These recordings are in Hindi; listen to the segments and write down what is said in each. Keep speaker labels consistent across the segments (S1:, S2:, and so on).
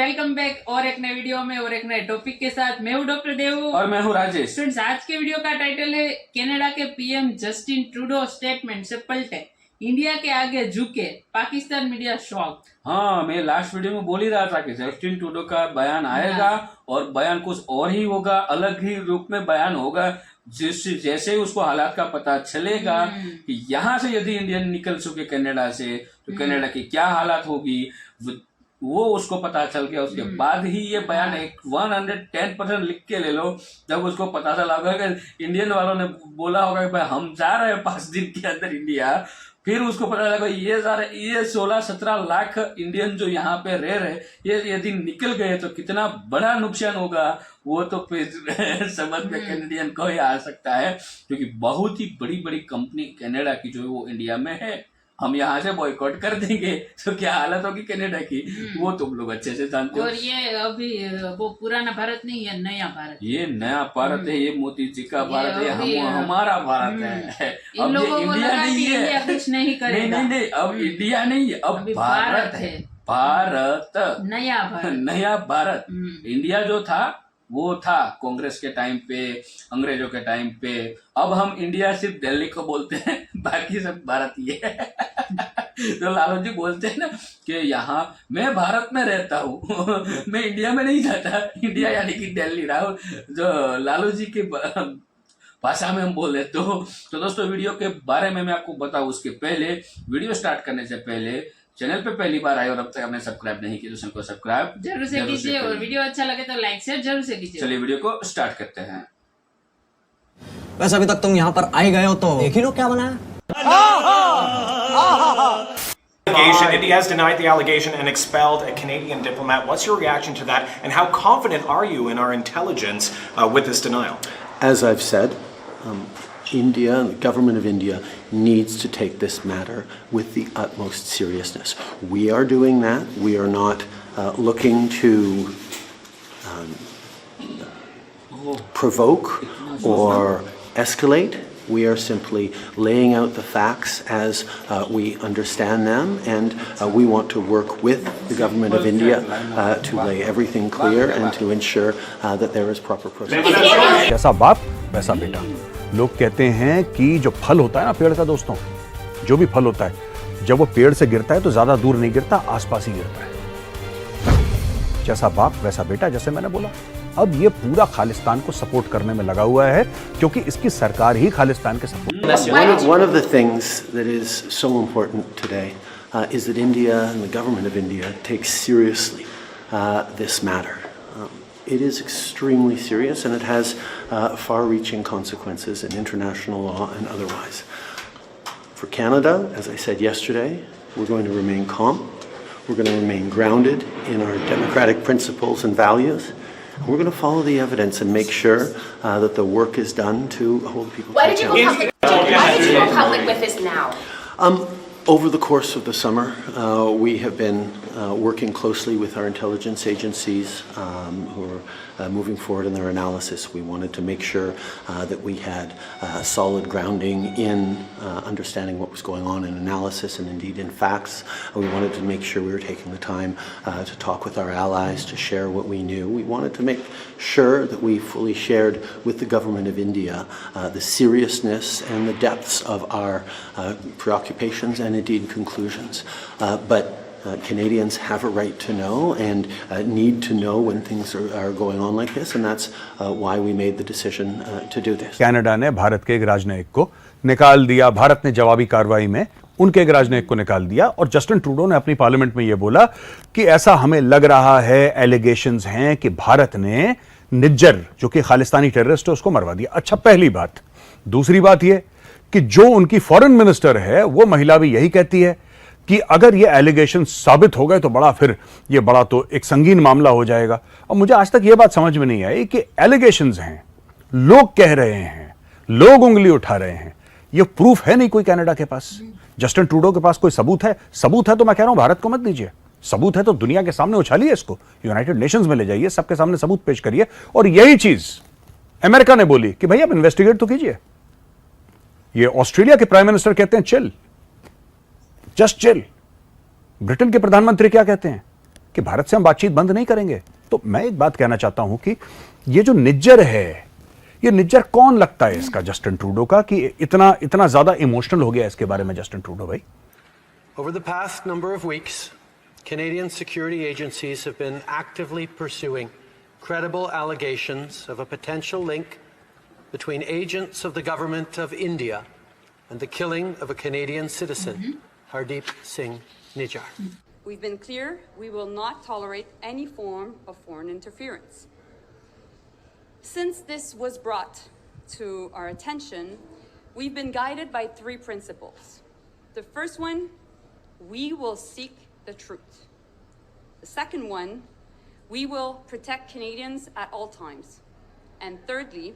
S1: वेलकम बैक और एक नए वीडियो में और एक नए टॉपिक के साथ। मैं हूं डॉक्टर देवू
S2: और मैं हूं राजेश।
S1: फ्रेंड्स, आज के वीडियो का टाइटल है कनाडा के पीएम जस्टिन ट्रूडो स्टेटमेंट से पलटे, इंडिया के आगे झुके, पाकिस्तान मीडिया शॉक।
S2: हाँ, मैं लास्ट वीडियो में बोल ही रहा था कि जस्टिन ट्रूडो का बयान आएगा और बयान कुछ और ही होगा, अलग ही रूप में बयान होगा। जैसे ही उसको हालात का पता चलेगा कि यहाँ से यदि इंडियन निकल चुके कनाडा से तो कनाडा की क्या हालात होगी, वो उसको पता चल गया। उसके बाद ही ये बयान 110% लिख के ले लो। जब उसको पता चला होगा कि इंडियन वालों ने बोला होगा कि भाई हम जा रहे हैं 5 दिन के अंदर इंडिया, फिर उसको पता लगा ये 16-17 लाख इंडियन जो यहाँ पे रह रहे, ये यदि निकल गए तो कितना बड़ा नुकसान होगा, वो तो फिर समझ में कैनेडियन को ही आ सकता है। क्योंकि बहुत ही बड़ी बड़ी कंपनी कनाडा की जो है वो इंडिया में है। हम यहाँ से बॉयकॉट कर देंगे तो क्या हालत होगी कनाडा की, वो तुम लोग अच्छे से जानते हो।
S1: और ये अभी वो पुराना भारत नहीं है, नया भारत।
S2: ये नया भारत है, ये मोदी जी का भारत है, हमारा भारत है। अब ये इंडिया नहीं है,
S1: इंडिया कुछ नहीं करेगा।
S2: नहीं, अब इंडिया नहीं है, अब भारत है। भारत, नया भारत। इंडिया जो था वो था कांग्रेस के टाइम पे, अंग्रेजों के टाइम पे। अब हम इंडिया सिर्फ दिल्ली को बोलते हैं, बाकी सब भारत ही है। तो लालू जी बोलते हैं ना कि यहाँ मैं भारत में रहता हूँ, मैं इंडिया में नहीं जाता। इंडिया यानी कि दिल्ली। राहुल जो लालू जी की भाषा में हम बोले तो दोस्तों, वीडियो के बारे में मैं आपको बताऊं उसके पहले, वीडियो स्टार्ट करने से पहले चैनल पे पहली बार आए और अब तक आपने सब्सक्राइब नहीं किया तो चैनल को सब्सक्राइब
S1: जरूर से कीजिए और वीडियो अच्छा लगे तो लाइक शेयर जरूर से कीजिए।
S2: चलिए वीडियो को स्टार्ट करते हैं।
S3: वैसे अभी तक तुम यहाँ पर आए गए हो तो देख ही लो क्या बनाया।
S4: India has denied the allegation and expelled a Canadian diplomat. What's your reaction to that, and how confident are you in our intelligence with this denial?
S5: As I've said, India and the government of India needs to take this matter with the utmost seriousness. We are doing that. We are not looking to provoke or escalate. We are simply laying out the facts as we understand them, and we want to work with the government of India to lay everything clear and to ensure that there is proper process.
S6: जैसा बाप वैसा बेटा। लोग कहते हैं कि जो फल होता है ना पेड़ का, दोस्तों, जो भी फल होता है जब वो पेड़ से गिरता है तो ज्यादा दूर नहीं गिरता, आसपास ही गिरता है। जैसा बाप वैसा बेटा, जैसे मैंने बोला। अब ये पूरा खालिस्तान को सपोर्ट करने में लगा हुआ है क्योंकि इसकी सरकार ही खालिस्तान के support.
S5: One of the things that is so important today is that India and the government of India takes seriously this matter. It is extremely serious and it has far-reaching consequences in international law and otherwise. For Canada, as I said yesterday, we're going to remain calm. We're going to remain grounded in our democratic principles and values. We're going to follow the evidence and make sure that the work is done to hold people to account.
S7: Why did you go public with this now?
S5: Over the course of the summer, we have been working closely with our intelligence agencies who are moving forward in their analysis. We wanted to make sure that we had solid grounding in understanding what was going on in analysis and indeed in facts. We wanted to make sure we were taking the time to talk with our allies, to share what we knew. We wanted to make sure that we fully shared with the government of India the seriousness and the depths of our preoccupations and indeed conclusions. But Canadians have a right to know and need to know when things are going on like this, and that's why we made the decision to do this.
S6: Canada ने भारत के एक राजनयिक को निकाल दिया। भारत ने जवाबी कार्रवाई में उनके एक राजनयिक को निकाल दिया और जस्टिन ट्रूडो ने अपनी पार्लियामेंट में यह बोला कि ऐसा हमें लग रहा है, एलिगेशंस हैं कि भारत ने निज्जर, जो कि खालिस्तानी टेररिस्ट है, उसको मरवा दिया। अच्छा, पहली बात। दूसरी बात यह कि जो उनकी फॉरेन मिनिस्टर है वो महिला भी यही कहती है कि अगर ये एलिगेशन साबित हो गए तो बड़ा तो एक संगीन मामला हो जाएगा। और मुझे आज तक ये बात समझ में नहीं आई कि एलिगेशंस हैं, लोग कह रहे हैं, लोग उंगली उठा रहे हैं, ये प्रूफ है नहीं कोई कनाडा के पास। जस्टिन ट्रूडो के पास कोई सबूत है? सबूत है तो मैं कह रहा हूं भारत को मत दीजिए। सबूत है तो दुनिया के सामने उछालिए, इसको यूनाइटेड नेशंस में ले जाइए, सबके सामने सबूत पेश करिए। और यही चीज अमेरिका ने बोली कि भाई आप इन्वेस्टिगेट तो कीजिए। ये ऑस्ट्रेलिया के प्राइम मिनिस्टर कहते हैं चिल, जस्ट चिल। ब्रिटेन के प्रधानमंत्री क्या कहते हैं? कि भारत से हम बातचीत बंद नहीं करेंगे। तो मैं एक बात कहना चाहता हूं कि ये जो निज्जर है, ये निज्जर कौन लगता है इसका जस्टिन ट्रूडो का कि इतना इतना ज्यादा इमोशनल हो गया इसके बारे में जस्टिन ट्रूडो भाई?
S5: Over the past number of weeks, Canadian security agencies have been actively pursuing credible allegations of a potential link between agents of the government of India and the killing of a Canadian citizen, Hardeep Singh Nijjar.
S8: We've been clear we will not tolerate any form of foreign interference. Since this was brought to our attention, we've been guided by three principles. The first one, we will seek the truth. The second one, we will protect Canadians at all times. And thirdly,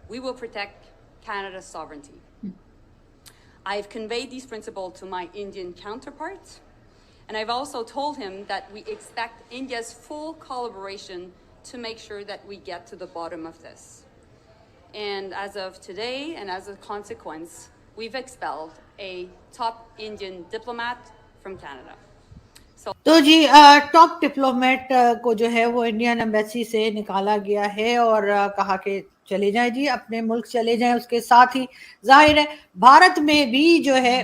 S8: we will protect Canada's sovereignty. I've conveyed these principles to my Indian counterparts, and I've also told him that we expect India's full collaboration to make sure that we get to the bottom of this. And as of today, and as a consequence, we've expelled a top Indian diplomat from Canada.
S9: तो जी टॉप डिप्लोमेट को जो है वो इंडियन एम्बेसी से निकाला गया है और कहा कि चले जाएं जी, अपने मुल्क चले जाएं। उसके साथ ही जाहिर है भारत में भी जो है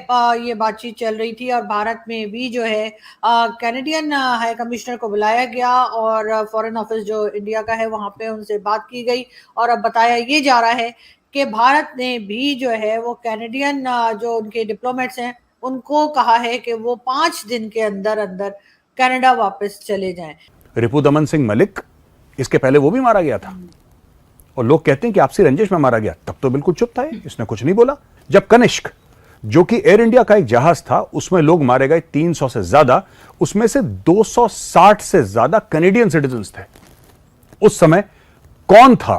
S9: ये बातचीत चल रही थी और भारत में भी जो है कैनेडियन हाई कमिश्नर को बुलाया गया और फॉरेन ऑफिस जो इंडिया का है वहाँ पे उनसे बात की गई और अब बताया ये जा रहा है कि भारत ने भी जो है वो कैनेडियन जो उनके डिप्लोमेट्स हैं उनको कहा है कि वो 5 दिन के अंदर अंदर कनाडा वापस चले जाएं।
S6: रिपुदमन सिंह मलिक, इसके पहले वो भी मारा गया था और लोग कहते हैं कि आपसी रंजिश में मारा गया, तब तो बिल्कुल चुप था, इसने कुछ नहीं बोला। जब कनिष्क जो कि एयर इंडिया का एक जहाज था उसमें लोग मारे गए 300 से ज्यादा, उसमें से 260 से ज्यादा कैनेडियन सिटीजन्स थे। उस समय कौन था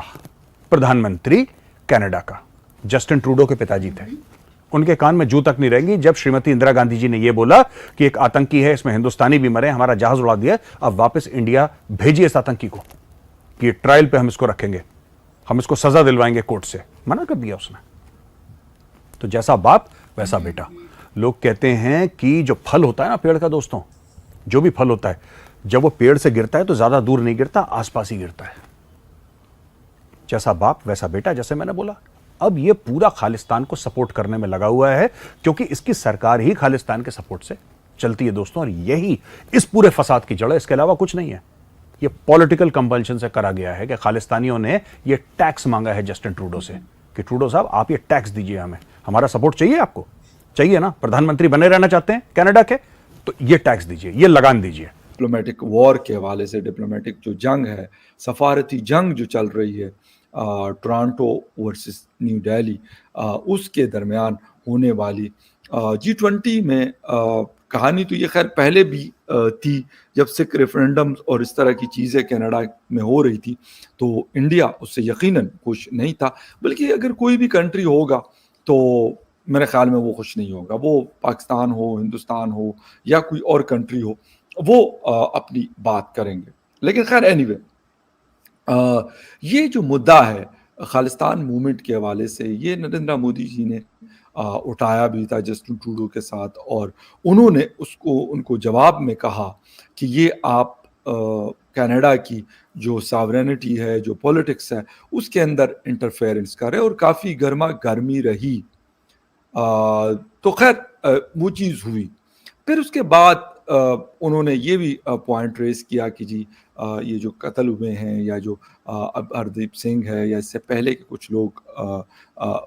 S6: प्रधानमंत्री कनाडा का? जस्टिन ट्रूडो के पिताजी थे। उनके कान में जू तक नहीं रहेंगी जब श्रीमती इंदिरा गांधी जी ने यह बोला कि एक आतंकी है, इसमें हिंदुस्तानी भी मरे, हमारा जहाज उड़ा दिया, अब वापस इंडिया भेजिए इस आतंकी को कि ट्रायल पे हम इसको रखेंगे, हम इसको सजा दिलवाएंगे कोर्ट से। मना कर दिया उसने। तो जैसा बाप वैसा बेटा। लोग कहते हैं कि जो फल होता है ना पेड़ का, दोस्तों, जो भी फल होता है जब वो पेड़ से गिरता है तो ज्यादा दूर नहीं गिरता, आसपास ही गिरता है। जैसा बाप वैसा बेटा, जैसे मैंने बोला। अब ये पूरा खालिस्तान को सपोर्ट करने में लगा हुआ है क्योंकि इसकी सरकार ही खालिस्तान के सपोर्ट से चलती है दोस्तों, और यही इस पूरे फसाद की जड़ है, इसके अलावा कुछ नहीं है। ये पॉलिटिकल कंपल्शन से करा गया है कि खालिस्तानियों ने ये टैक्स मांगा है जस्टिन ट्रूडो से कि ट्रूडो साहब आप ये टैक्स दीजिए, हमें हमारा सपोर्ट चाहिए, आपको चाहिए ना, प्रधानमंत्री बने रहना चाहते हैं कनाडा के, तो ये टैक्स दीजिए, ये लगान दीजिए।
S10: डिप्लोमेटिक वॉर के हवाले से डिप्लोमेटिक जो जंग है, सफारती जंग जो चल रही है टोरंटो वर्सेस न्यू दिल्ली, उसके दरमियान होने वाली G20 में कहानी तो ये खैर पहले भी थी, जब सिख रेफरेंडम और इस तरह की चीज़ें कनाडा में हो रही थी तो इंडिया उससे यकीनन खुश नहीं था, बल्कि अगर कोई भी कंट्री होगा तो मेरे ख्याल में वो खुश नहीं होगा, वो पाकिस्तान हो, हिंदुस्तान हो या कोई और कंट्री हो, वो अपनी बात करेंगे। लेकिन खैर एनीवे, ये जो मुद्दा है खालिस्तान मूवमेंट के हवाले से, ये नरेंद्र मोदी जी ने उठाया भी था जस्टिन ट्रूडो के साथ, और उन्होंने उनको जवाब में कहा कि ये आप कनाडा की जो सॉवरेनिटी है, जो पॉलिटिक्स है, उसके अंदर इंटरफेरेंस कर रहे, और काफ़ी गर्मा गर्मी रही। तो खैर वो चीज़ हुई। फिर उसके बाद उन्होंने ये भी पॉइंट रेस किया कि जी ये जो कत्ल हुए हैं या जो अब हरदीप सिंह है या इससे पहले के कुछ लोग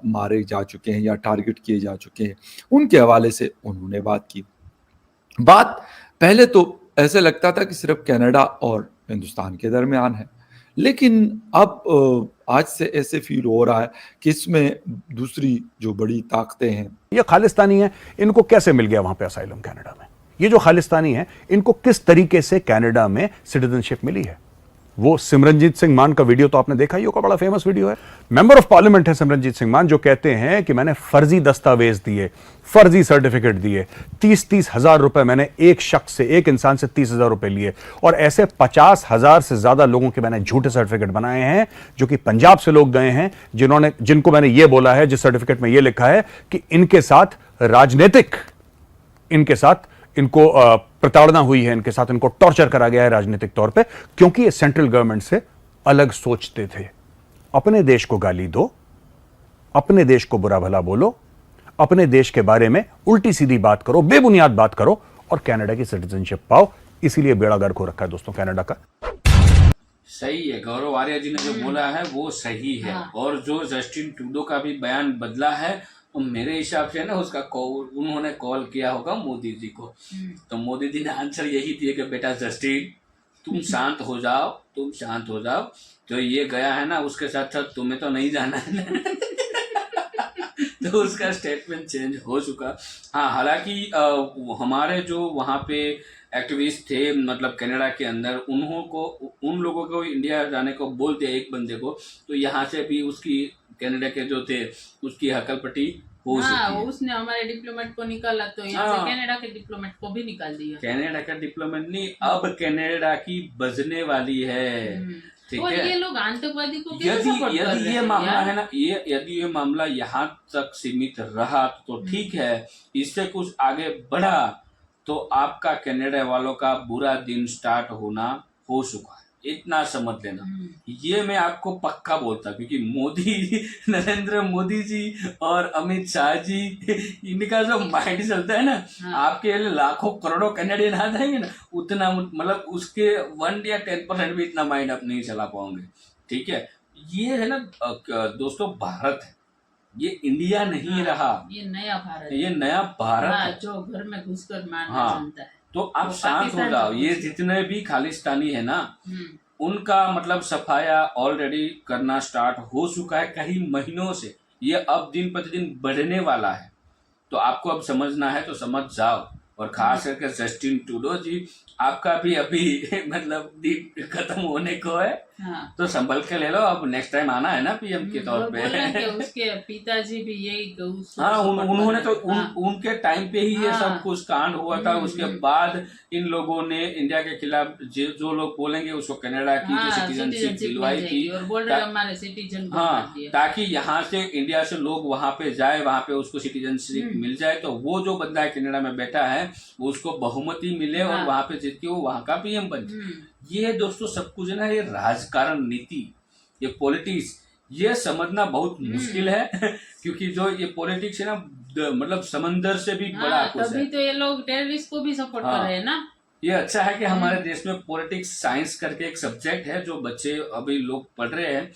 S10: मारे जा चुके हैं या टारगेट किए जा चुके हैं, उनके हवाले से उन्होंने बात की। बात पहले तो ऐसे लगता था कि सिर्फ कनाडा और हिंदुस्तान के दरमियान है, लेकिन अब आज से ऐसे फील हो रहा है कि इसमें दूसरी जो बड़ी ताकतें हैं,
S6: ये खालिस्तानी है, इनको कैसे मिल गया वहां पे असाइलम कनाडा में? ये जो खालिस्तानी है इनको किस तरीके से कनाडा में सिटीजनशिप मिली है? वो सिमरनजीत सिंह मान का वीडियो तो आपने देखा ही होगा, बड़ा फेमस वीडियो है। मेंबर ऑफ पार्लियामेंट है सिमरनजीत सिंह मान, जो कहते हैं कि मैंने फर्जी दस्तावेज दिए, फर्जी सर्टिफिकेट दिए, 30-30 हजार रुपए मैंने एक शख्स से, एक इंसान से 30,000 रुपए लिए, और ऐसे 50,000 से ज्यादा लोगों के मैंने झूठे सर्टिफिकेट बनाए हैं, जो कि पंजाब से लोग गए हैं, जिनको मैंने ये बोला है, जिस सर्टिफिकेट में ये लिखा है कि इनके साथ राजनीतिक, इनको प्रताड़ना हुई है इनके साथ, इनको टॉर्चर करा गया है राजनीतिक तौर पे, क्योंकि ये सेंट्रल गवर्नमेंट से अलग सोचते थे। अपने देश को गाली दो, अपने देश को बुरा भला बोलो, अपने देश के बारे में उल्टी सीधी बात करो, बेबुनियाद बात करो और कनाडा की सिटीजनशिप पाओ। इसीलिए बेड़ा गर्क हो रखा है दोस्तों कनाडा का।
S2: सही है, गौरव आर्य जी ने जो बोला है वो सही है। और जो जस्टिन ट्रूडो का भी बयान बदला है, तो मेरे हिसाब से ना उसका उन्होंने कॉल किया होगा मोदी जी को, तो मोदी जी ने आंसर यही दिया कि बेटा जस्टिन तुम शांत हो जाओ, तुम शांत हो जाओ। तो ये गया है ना, उसके साथ साथ तुम्हें तो नहीं जाना है तो उसका स्टेटमेंट चेंज हो चुका। हाँ, हालांकि हमारे जो वहाँ पे एक्टिविस्ट थे, मतलब कनाडा के अंदर, उन लोगों को इंडिया जाने को बोलते एक बंदे को, तो यहाँ से भी उसकी कनाडा के जो थे उसकी हकलपट्टी हो
S1: हाँ, उसने हमारे डिप्लोमेट को निकाला, तो यहाँ से कनाडा के डिप्लोमेट को भी निकाल दिया।
S2: कनाडा का डिप्लोमेट नहीं, अब कनाडा की बजने वाली है। ठीक
S1: और
S2: है,
S1: ये लोग आतंकवादी को कैसे सपोर्ट कर रहे
S2: यदि ये
S1: हैं
S2: मामला
S1: यार?
S2: है ना, यदि ये मामला यहाँ तक सीमित रहा तो ठीक है, इससे कुछ आगे बढ़ा तो आपका कनाडा वालों का बुरा दिन स्टार्ट होना हो चुका है, इतना समझ लेना। ये मैं आपको पक्का बोलता, क्योंकि नरेंद्र मोदी जी और अमित शाह जी, इनका जो माइंड चलता है ना, आपके लाखों करोड़ों कनाडियन आ जाएंगे ना, उतना मतलब उसके 1 या 10% भी इतना माइंड आप नहीं चला पाओगे। ठीक है, ये है ना दोस्तों, भारत है, ये इंडिया नहीं रहा,
S1: ये नया भारत,
S2: ये नया भारत है
S1: जो घर में घुसकर मारना जानता है।
S2: तो आप शांत हो जाओ। ये जितने भी खालिस्तानी है ना, उनका मतलब सफाया ऑलरेडी करना स्टार्ट हो चुका है कई महीनों से। ये अब दिन प्रतिदिन बढ़ने वाला है, तो आपको अब समझना है तो समझ जाओ। और खास करके जस्टिन ट्रूडो जी, आपका भी अभी मतलब दिन खत्म होने को है, तो संभल के ले लो। अब नेक्स्ट टाइम आना है ना पीएम के तौर पे।
S1: उसके पिताजी भी यही
S2: हाँ, उन्होंने तो उनके टाइम पे ही ये सब कुछ कांड हुआ था। उसके बाद इन लोगों ने इंडिया के खिलाफ जो लोग बोलेंगे उसको कनाडा की सिटीजनशिप दिलवाई थी,
S1: और बोल रहे हमारे सिटीजन।
S2: हाँ, ताकि यहाँ से इंडिया से लोग वहां पे जाए, वहां पे उसको सिटीजनशिप मिल जाए, तो वो जो बंदा है कनाडा में बैठा है उसको बहुमति मिले और वहां पे जीत के वो वहां का पीएम बन जाए। ये दोस्तों सब कुछ है ना, ये राजकारण नीति, ये पॉलिटिक्स, ये समझना बहुत मुश्किल है क्योंकि जो ये पॉलिटिक्स है ना, मतलब समंदर से भी बड़ा कुछ है।
S1: तभी तो ये लोग टेररिस्ट को भी सपोर्ट कर रहे हैं ना।
S2: ये अच्छा है कि हमारे देश में पॉलिटिक्स साइंस करके एक सब्जेक्ट है, जो बच्चे अभी लोग पढ़ रहे हैं,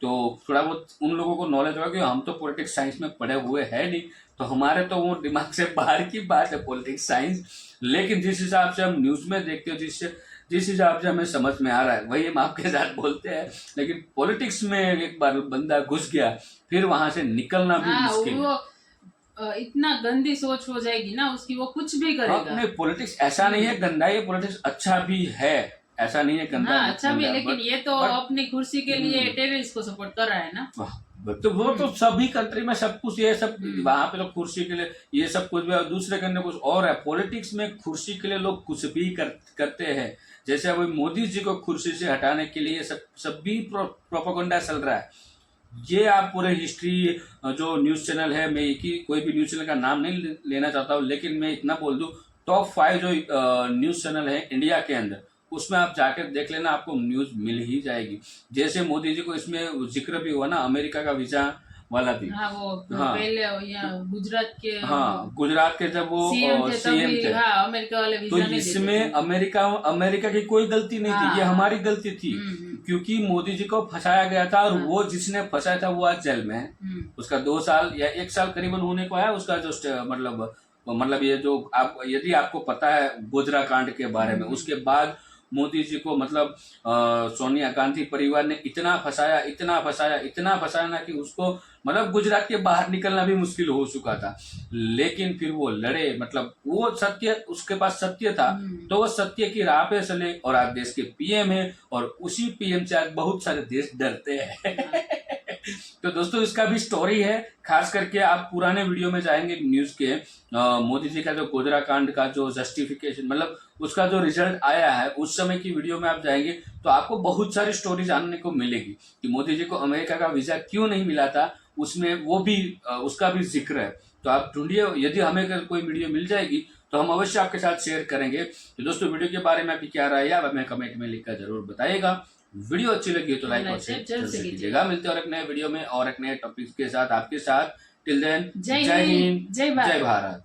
S2: तो थोड़ा बहुत उन लोगों को नॉलेज होगा कि हम तो पॉलिटिक्स साइंस में पढ़े हुए हैं नहीं, तो हमारे तो वो दिमाग से बाहर की बात है पॉलिटिक्स साइंस। लेकिन जिस हिसाब से हम न्यूज में देखते हो, जिस हिसाब से हमें समझ में आ रहा है वही हम आपके साथ बोलते हैं। लेकिन पॉलिटिक्स में एक बार बंदा घुस गया, फिर वहां से निकलना भी मुश्किल है।
S1: इतना गंदी सोच हो जाएगी ना उसकी, वो कुछ भी करेगा।
S2: नहीं, पॉलिटिक्स ऐसा नहीं है गंदा, ये पॉलिटिक्स अच्छा भी है, ऐसा नहीं है गंदा।
S1: अच्छा भी है, लेकिन ये तो अपनी कुर्सी के लिए टेररिस्ट को सपोर्ट कर रहा है ना।
S2: तो वो तो सभी कंट्री में सब कुछ, ये सब वहां पे तो कुर्सी के लिए ये सब कुछ भी, दूसरे करने कुछ और है। पॉलिटिक्स में कुर्सी के लिए लोग कुछ भी करते हैं। जैसे अभी मोदी जी को कुर्सी से हटाने के लिए सब भी प्रोपेगेंडा चल रहा है। ये आप पूरे हिस्ट्री, जो न्यूज चैनल है, मैं कोई भी न्यूज चैनल का नाम नहीं लेना चाहता हूँ, लेकिन मैं इतना बोल दूं, टॉप 5 जो न्यूज चैनल है इंडिया के अंदर, उसमें आप जाकर देख लेना, आपको न्यूज मिल ही जाएगी। जैसे मोदी जी को इसमें जिक्र भी हुआ ना, अमेरिका का वीजा वाला भी।
S1: पहले गुजरात
S2: के जब वो सीएम थे,
S1: अमेरिका वाले वीजा
S2: तो इसमें अमेरिका की कोई गलती नहीं थी, ये हमारी गलती थी, क्योंकि मोदी जी को फंसाया गया था। और वो जिसने फंसाया था वो आज जेल में है, उसका 2 साल या 1 साल करीबन होने को आया उसका, जो मतलब ये जो यदि आपको पता है गोजरा कांड के बारे में, उसके बाद मोदी जी को मतलब सोनिया गांधी परिवार ने इतना फंसाया ना कि उसको मतलब गुजरात के बाहर निकलना भी मुश्किल हो चुका था। लेकिन फिर वो लड़े, मतलब वो सत्य, उसके पास सत्य था, तो वो सत्य की राह पे चले और आज देश के पीएम है, और उसी पीएम से आज बहुत सारे देश डरते हैं तो दोस्तों इसका भी स्टोरी है, खास करके आप पुराने वीडियो में जाएंगे न्यूज के, मोदी जी का जो गोजरा कांड का जो जस्टिफिकेशन, मतलब उसका जो रिजल्ट आया है, उस समय की वीडियो में आप जाएंगे तो आपको बहुत सारी स्टोरी जानने को मिलेगी कि मोदी जी को अमेरिका का वीजा क्यों नहीं मिला था, उसमें वो भी उसका भी जिक्र है। तो आप ढूंढिए, यदि हमें कोई वीडियो मिल जाएगी तो हम अवश्य आपके साथ शेयर करेंगे। तो दोस्तों वीडियो के बारे में आपकी क्या राय है आप हमें कमेंट में लिखकर जरूर बताइएगा। वीडियो अच्छी लगी हो तो लाइक और शेयर जरूर से कीजिएगा। मिलते हैं और एक नए वीडियो में और एक नए टॉपिक के साथ आपके साथ। टिल देन जय हिंद जय भारत।